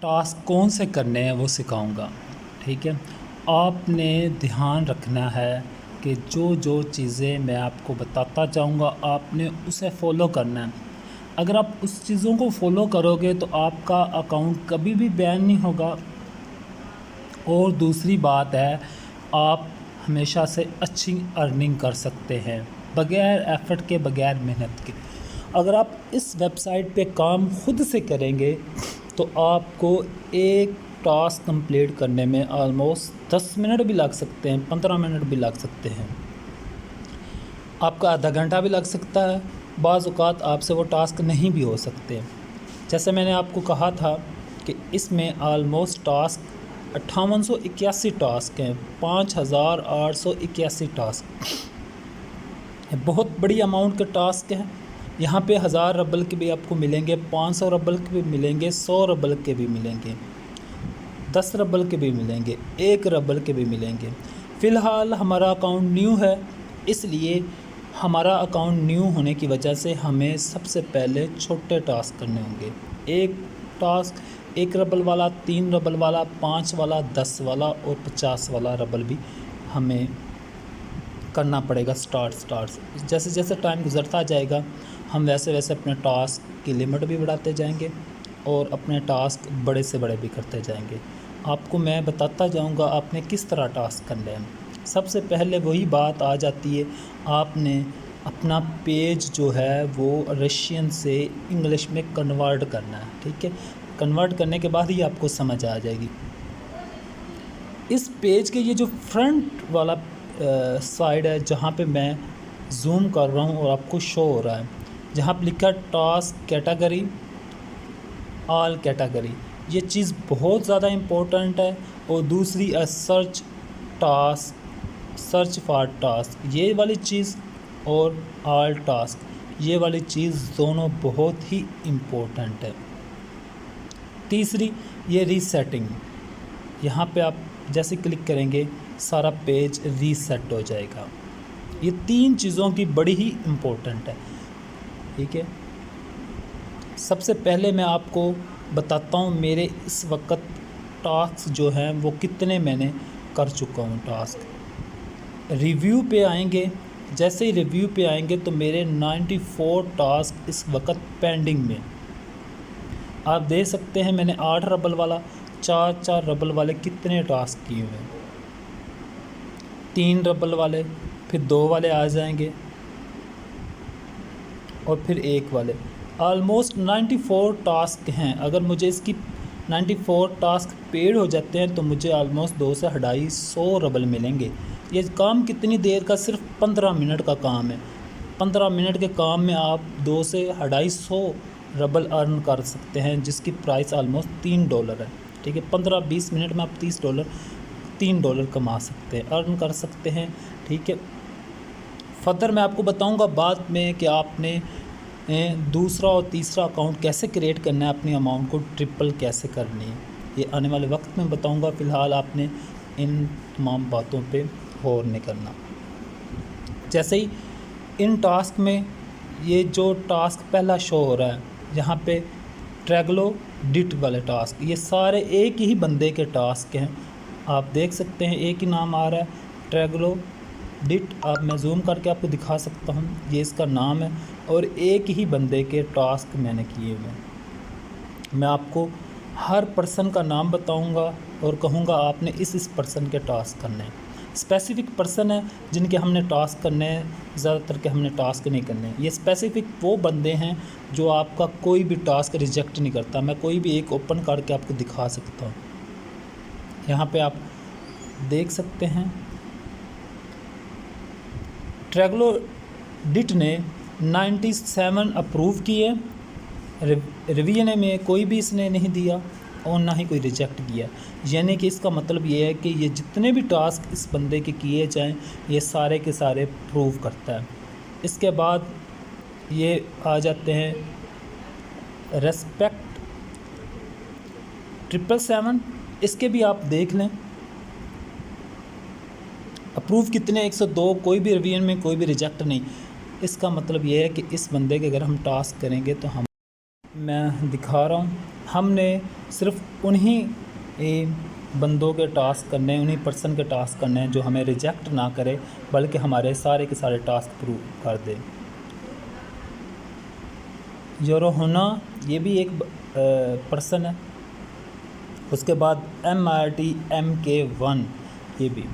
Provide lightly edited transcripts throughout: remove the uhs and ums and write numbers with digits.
Task कौन से करने हैं वो सिखाऊंगा। ठीक है, आपने ध्यान रखना है कि जो जो चीज़ें मैं आपको बताता जाऊंगा आपने उसे फॉलो करना है। अगर आप उस चीज़ों को फॉलो करोगे तो आपका अकाउंट कभी भी बैन नहीं होगा। और दूसरी बात है, आप हमेशा से अच्छी अर्निंग कर सकते हैं बग़ैर एफ़र्ट के, बग़ैर मेहनत के। अगर आप इस वेबसाइट पे काम खुद से करेंगे तो आपको एक टास्क कंप्लीट करने में ऑलमोस्ट 10 मिनट भी लग सकते हैं, 15 मिनट भी लग सकते हैं, आपका आधा घंटा भी लग सकता है। बाज़ औक़ात आपसे वो टास्क नहीं भी हो सकते। जैसे मैंने आपको कहा था कि इसमें ऑलमोस्ट टास्क 5881 टास्क हैं, 5881 टास्क, बहुत बड़ी अमाउंट के टास्क हैं। यहाँ पे 1000 रबल के भी आपको मिलेंगे, 500 रबल के भी मिलेंगे, 100 रबल के भी मिलेंगे, 10 रबल के भी मिलेंगे, 1 रबल के भी मिलेंगे। फ़िलहाल हमारा अकाउंट न्यू है, इसलिए हमारा अकाउंट न्यू होने की वजह से हमें सबसे पहले छोटे टास्क करने होंगे। एक टास्क 1 रबल वाला, 3 रबल वाला, 5 वाला, 10 वाला और 50 वाला रबल भी हमें करना पड़ेगा। स्टार्ट जैसे जैसे टाइम गुज़रता जाएगा हम वैसे वैसे अपने टास्क की लिमिट भी बढ़ाते जाएंगे और अपने टास्क बड़े से बड़े भी करते जाएंगे। आपको मैं बताता जाऊंगा आपने किस तरह टास्क करना है। सबसे पहले वही बात आ जाती है, आपने अपना पेज जो है वो रशियन से इंग्लिश में कन्वर्ट करना है। ठीक है, कन्वर्ट करने के बाद ही आपको समझ आ जाएगी। इस पेज के ये जो फ्रंट वाला साइड है जहाँ पे मैं जूम कर रहा हूँ और आपको शो हो रहा है, जहाँ पे लिखा टास्क कैटेगरी, ऑल कैटेगरी, ये चीज़ बहुत ज़्यादा इम्पोर्टेंट है। और दूसरी search task, search for task, ये वाली चीज़, और ऑल टास्क, ये वाली चीज़ दोनों बहुत ही इम्पोर्टेंट है। तीसरी ये रीसेटिंग, यहाँ पे आप जैसे क्लिक करेंगे सारा पेज रीसेट हो जाएगा। ये 3 चीज़ों की बड़ी ही इम्पोर्टेंट है। ठीक है, सबसे पहले मैं आपको बताता हूँ मेरे इस वक्त टास्क जो हैं वो कितने मैंने कर चुका हूँ। टास्क रिव्यू पे आएंगे, जैसे ही रिव्यू पे आएंगे तो मेरे 94 टास्क इस वक्त पेंडिंग में। आप देख सकते हैं मैंने 8 रबल वाला, 4 रबल वाले कितने टास्क किए हुए हैं, 3 रबल वाले, फिर 2 वाले आ जाएंगे और फिर 1 वाले। ऑलमोस्ट 94 टास्क हैं। अगर मुझे इसकी 94 टास्क पेड हो जाते हैं तो मुझे ऑलमोस्ट 200 से 250 रबल मिलेंगे। ये काम कितनी देर का, सिर्फ 15 मिनट का काम है। 15 मिनट के काम में आप 200 से 250 रबल अर्न कर सकते हैं, जिसकी प्राइस ऑलमोस्ट $3 है। ठीक है, 15-20 मिनट में आप $3 कमा सकते हैं, अर्न कर सकते हैं। ठीक है, फर्दर मैं आपको बताऊंगा बाद में कि आपने दूसरा और तीसरा अकाउंट कैसे क्रिएट करना है, अपनी अमाउंट को ट्रिपल कैसे करनी है, ये आने वाले वक्त में बताऊंगा। फ़िलहाल आपने इन तमाम बातों पे गौर नहीं करना। जैसे ही इन टास्क में ये जो टास्क पहला शो हो रहा है यहाँ पे ट्रैग्लोडिट वाले टास्क, ये सारे एक ही बंदे के टास्क हैं। आप देख सकते हैं एक ही नाम आ रहा है, ट्रैग्लोडिट। आप मैं जूम करके आपको दिखा सकता हूँ, ये इसका नाम है और एक ही बंदे के टास्क मैंने किए हुए हैं। मैं आपको हर पर्सन का नाम बताऊंगा और कहूँगा आपने इस पर्सन के टास्क करने हैं। स्पेसिफ़िक पर्सन है जिनके हमने टास्क करने हैं, ज़्यादातर के हमने टास्क नहीं करने हैं। ये स्पेसिफ़िक वो बंदे हैं जो आपका कोई भी टास्क रिजेक्ट नहीं करता। मैं कोई भी एक ओपन करके आपको दिखा सकता हूँ। यहाँ पे आप देख सकते हैं ट्रैग्लोडिट ने 97 अप्रूव किए, रिवीजन में कोई भी इसने नहीं दिया और ना ही कोई रिजेक्ट किया। यानी कि इसका मतलब ये है कि ये जितने भी टास्क इस बंदे के किए जाएं ये सारे के सारे प्रूव करता है। इसके बाद ये आ जाते हैं रेस्पेक्ट 777, इसके भी आप देख लें अप्रूव कितने, 102, कोई भी रिवीजन में कोई भी रिजेक्ट नहीं। इसका मतलब ये है कि इस बंदे के अगर हम टास्क करेंगे तो हम, मैं दिखा रहा हूँ, हमने सिर्फ उन्हीं बंदों के टास्क करने, उन्हीं पर्सन के टास्क करने हैं जो हमें रिजेक्ट ना करे, बल्कि हमारे सारे के सारे टास्क प्रूव कर दे। योरोहोना ये भी एक पर्सन है। उसके बाद MRTMK1 ये भी।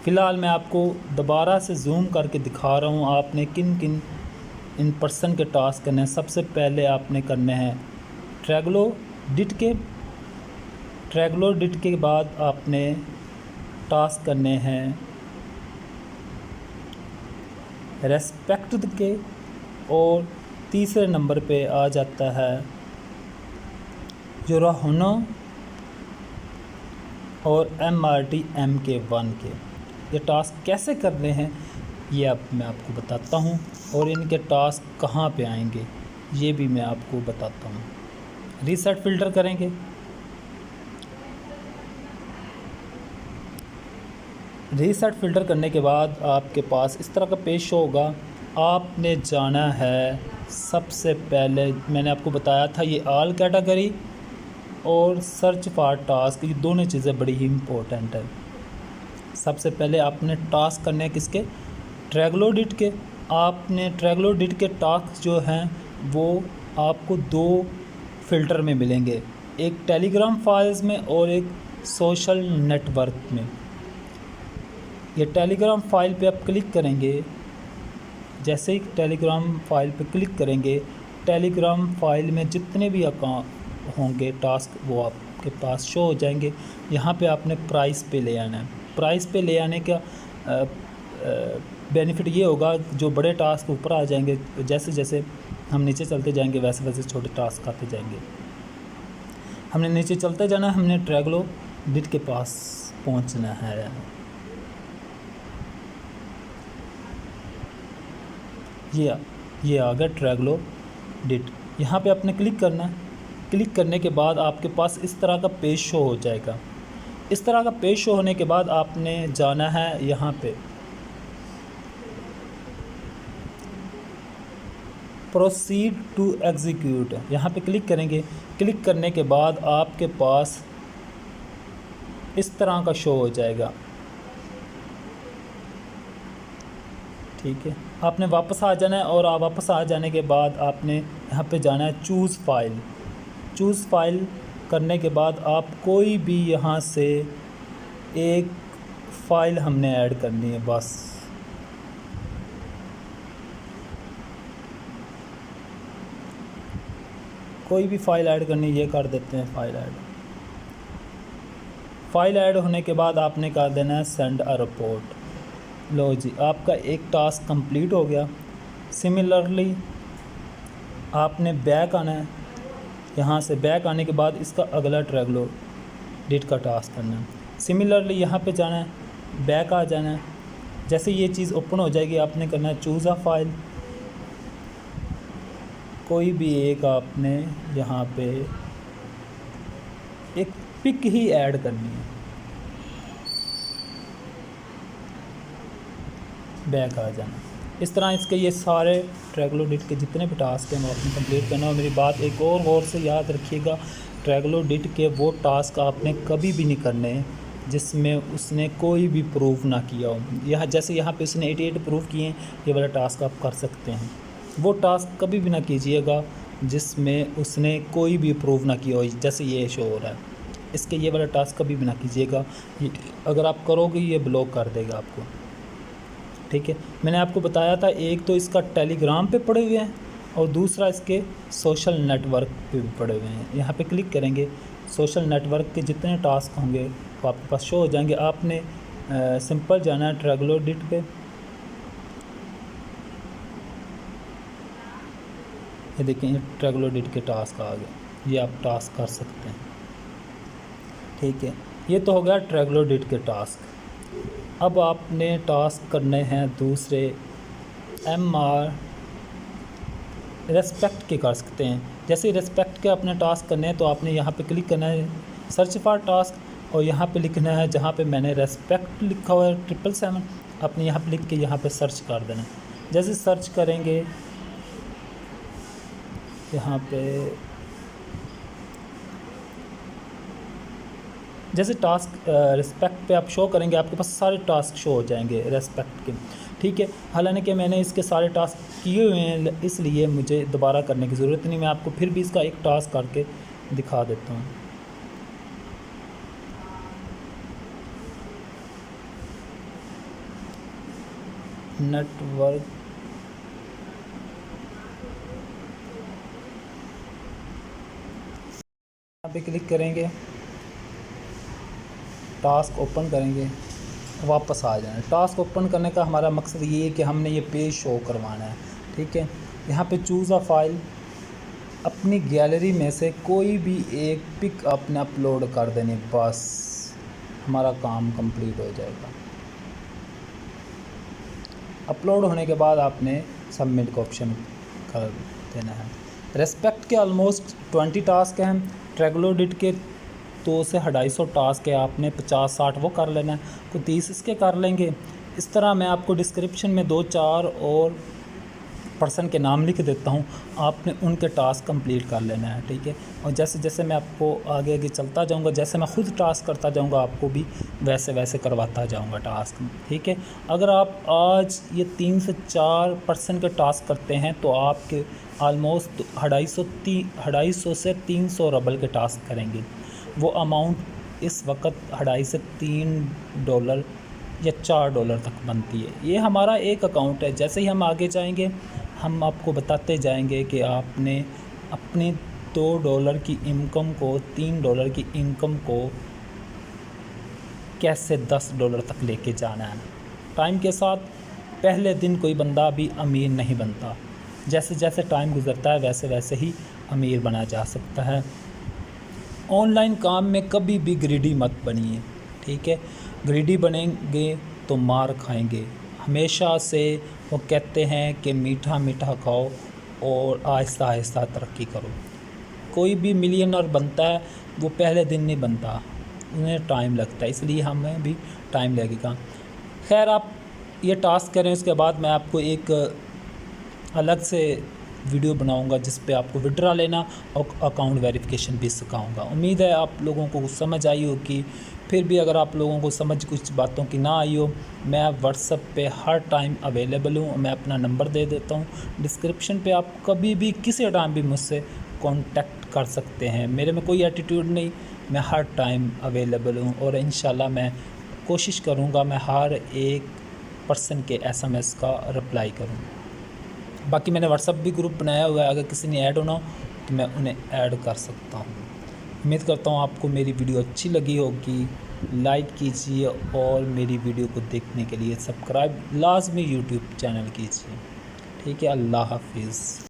फ़िलहाल मैं आपको दोबारा से जूम करके दिखा रहा हूँ आपने किन किन इन पर्सन के टास्क करने हैं। सबसे पहले आपने करने हैं ट्रैग्लोडिट के बाद आपने टास्क करने हैं रेस्पेक्ट के, और तीसरे नंबर पे आ जाता है योरोहोना और MRTMK1 के। ये टास्क कैसे करने हैं ये अब मैं आपको बताता हूँ, और इनके टास्क कहाँ पे आएंगे ये भी मैं आपको बताता हूँ। रीसेट फ़िल्टर करेंगे। रीसेट फ़िल्टर करने के बाद आपके पास इस तरह का पेज शो होगा। आपने जाना है सबसे पहले, मैंने आपको बताया था ये ऑल कैटेगरी और सर्च फॉर टास्क, ये दोनों चीज़ें बड़ी ही इम्पोर्टेंट है। सबसे पहले आपने टास्क करने हैं किसके, ट्रैग्लोडिट के। आपने ट्रैग्लोडिट के टास्क जो हैं वो आपको दो फ़िल्टर में मिलेंगे, एक टेलीग्राम फाइल्स में और एक सोशल नेटवर्क में। ये टेलीग्राम फाइल पे आप क्लिक करेंगे। जैसे ही टेलीग्राम फाइल पे क्लिक करेंगे, टेलीग्राम फाइल में जितने भी अकाउंट होंगे टास्क वो आपके पास शो हो जाएंगे। यहाँ पे आपने प्राइस पे ले आना है। प्राइस पे ले आने का बेनिफिट ये होगा, जो बड़े टास्क ऊपर आ जाएंगे, जैसे जैसे हम नीचे चलते जाएंगे वैसे वैसे छोटे टास्क आते जाएंगे। हमने नीचे चलते जाना है, हमने ट्रैग्लोडिट के पास पहुँचना है। ये आ गया ट्रैग्लोडिट। यहाँ पे आपने क्लिक करना है। क्लिक करने के बाद आपके पास इस तरह का पेज शो हो जाएगा। इस तरह का पेज शो होने के बाद आपने जाना है यहाँ पे प्रोसीड टू एग्जीक्यूट, यहाँ पे क्लिक करेंगे। क्लिक करने के बाद आपके पास इस तरह का शो हो जाएगा। ठीक है, आपने वापस आ जाना है, और आप वापस आ जाने के बाद आपने यहाँ पे जाना है चूज़ फाइल। चूज़ फाइल करने के बाद आप कोई भी यहाँ से एक फ़ाइल हमने ऐड करनी है, बस। कोई भी फ़ाइल ऐड करनी है, ये कर देते हैं फ़ाइल ऐड। फ़ाइल ऐड होने के बाद आपने कर देना है सेंड अ रिपोर्ट। लो जी, आपका एक टास्क कंप्लीट हो गया। सिमिलरली आपने बैक आना है। यहाँ से बैक आने के बाद इसका अगला ट्रैग्लोडिट का टास्क करना है। सिमिलरली यहाँ पे जाना है, बैक आ जाना है। जैसे ये चीज़ ओपन हो जाएगी आपने करना है चूज़ अ फाइल। कोई भी एक आपने यहाँ पे एक पिक ही ऐड करनी है। बैक आ जाना। इस तरह इसके ये सारे ट्रैग्लोडिट के जितने भी टास्क हैं वो आपने कंप्लीट करना। और मेरी बात एक और गौर से याद रखिएगा, ट्रैग्लोडिट के वो टास्क आपने कभी भी नहीं करने जिसमें उसने कोई भी प्रूफ ना किया हो। यहाँ जैसे यहाँ पे उसने 88 प्रूफ किए हैं, ये वाला टास्क आप कर सकते हैं। वो टास्क कभी भी ना कीजिएगा जिसमें उसने कोई भी प्रूफ ना किया हो, जैसे ये शो हो रहा है। इसके ये वाला टास्क कभी भी ना कीजिएगा, अगर आप करोगे ये ब्लॉक कर देगा आपको। ठीक है, मैंने आपको बताया था एक तो इसका टेलीग्राम पे पड़े हुए हैं और दूसरा इसके सोशल नेटवर्क पे भी पड़े हुए हैं। यहाँ पे क्लिक करेंगे, सोशल नेटवर्क के जितने टास्क होंगे वो आपके पास शो हो जाएंगे। आपने सिंपल जाना है ट्रैग्लोडिट पे। ये देखें ट्रैग्लोडिट के टास्क आ गए, ये आप टास्क कर सकते हैं। ठीक है, ये तो हो गया ट्रैग्लोडिट के टास्क। अब आपने टास्क करने हैं दूसरे MR रेस्पेक्ट के कर सकते हैं। जैसे रेस्पेक्ट के अपने टास्क करने हैं तो आपने यहाँ पे क्लिक करना है सर्च फॉर टास्क, और यहाँ पे लिखना है जहाँ पे मैंने रेस्पेक्ट लिखा हुआ है 777, आपने यहाँ पे लिख के यहाँ पे सर्च कर देना। जैसे सर्च करेंगे यहाँ पे जैसे टास्क रिस्पेक्ट पे आप शो करेंगे, आपके पास सारे टास्क शो हो जाएंगे रेस्पेक्ट के, ठीक है। हालांकि मैंने इसके सारे टास्क किए हुए हैं, इसलिए मुझे दोबारा करने की ज़रूरत नहीं। मैं आपको फिर भी इसका एक टास्क करके दिखा देता हूँ। नेटवर्क यहाँ पे क्लिक करेंगे, टास्क ओपन करेंगे, वापस आ जाना। टास्क ओपन करने का हमारा मकसद ये है कि हमने ये पेज शो करवाना है, ठीक है। यहाँ पे चूज़ अ फाइल, अपनी गैलरी में से कोई भी एक पिक आपने अपलोड कर देनी, बस हमारा काम कंप्लीट हो जाएगा। अपलोड होने के बाद आपने सबमिट का ऑप्शन कर देना है। रेस्पेक्ट के ऑलमोस्ट 20 टास्क हैं, ट्रैगलोडिट के 200 से 250 टास्क है, आपने 50-60 वो कर लेना है, तो 30 इसके कर लेंगे। इस तरह मैं आपको डिस्क्रिप्शन में 2-4 और पर्सन के नाम लिख देता हूँ, आपने उनके टास्क कंप्लीट कर लेना है, ठीक है। और जैसे जैसे मैं आपको आगे आगे चलता जाऊँगा, जैसे मैं ख़ुद टास्क करता जाऊँगा, आपको भी वैसे वैसे करवाता जाऊँगा टास्क, ठीक है। अगर आप आज ये 3 से 4 पर्सन के टास्क करते हैं तो आपके आलमोस्ट 250 से 300 रबल के टास्क करेंगे। वो अमाउंट इस वक्त 2.5 से $3 या $4 तक बनती है। ये हमारा एक अकाउंट है। जैसे ही हम आगे जाएंगे, हम आपको बताते जाएंगे कि आपने अपने $2 की इनकम को, $3 की इनकम को कैसे $10 तक लेके जाना है। टाइम के साथ पहले दिन कोई बंदा भी अमीर नहीं बनता, जैसे जैसे टाइम गुजरता है वैसे वैसे ही अमीर बना जा सकता है। ऑनलाइन काम में कभी भी ग्रीडी मत बनिए, ठीक है। ग्रीडी बनेंगे तो मार खाएंगे। हमेशा से वो कहते हैं कि मीठा मीठा खाओ और आहिस्ता आहिस्ता तरक्की करो। कोई भी मिलियनर बनता है वो पहले दिन नहीं बनता, उन्हें टाइम लगता है, इसलिए हमें भी टाइम लगेगा। खैर, आप ये टास्क करें, उसके बाद मैं आपको एक अलग से वीडियो बनाऊंगा जिस पे आपको विड्रा लेना और अकाउंट वेरिफिकेशन भी सिखाऊंगा। उम्मीद है आप लोगों को समझ आई होगी। फिर भी अगर आप लोगों को समझ कुछ बातों की ना आई हो, मैं व्हाट्सएप पे हर टाइम अवेलेबल हूँ। मैं अपना नंबर दे देता हूँ डिस्क्रिप्शन पे, आप कभी भी किसी टाइम भी मुझसे कांटेक्ट कर सकते हैं। मेरे में कोई एटीट्यूड नहीं, मैं हर टाइम अवेलेबल हूँ और इंशाल्लाह मैं कोशिश करूँगा मैं हर एक पर्सन के SMS का रिप्लाई करूँ। बाकी मैंने व्हाट्सएप भी ग्रुप बनाया हुआ है, अगर किसी ने ऐड होना हो तो मैं उन्हें ऐड कर सकता हूँ। उम्मीद करता हूँ आपको मेरी वीडियो अच्छी लगी होगी। लाइक कीजिए और मेरी वीडियो को देखने के लिए सब्सक्राइब लाजमी यूट्यूब चैनल कीजिए, ठीक है। अल्लाह हाफिज़।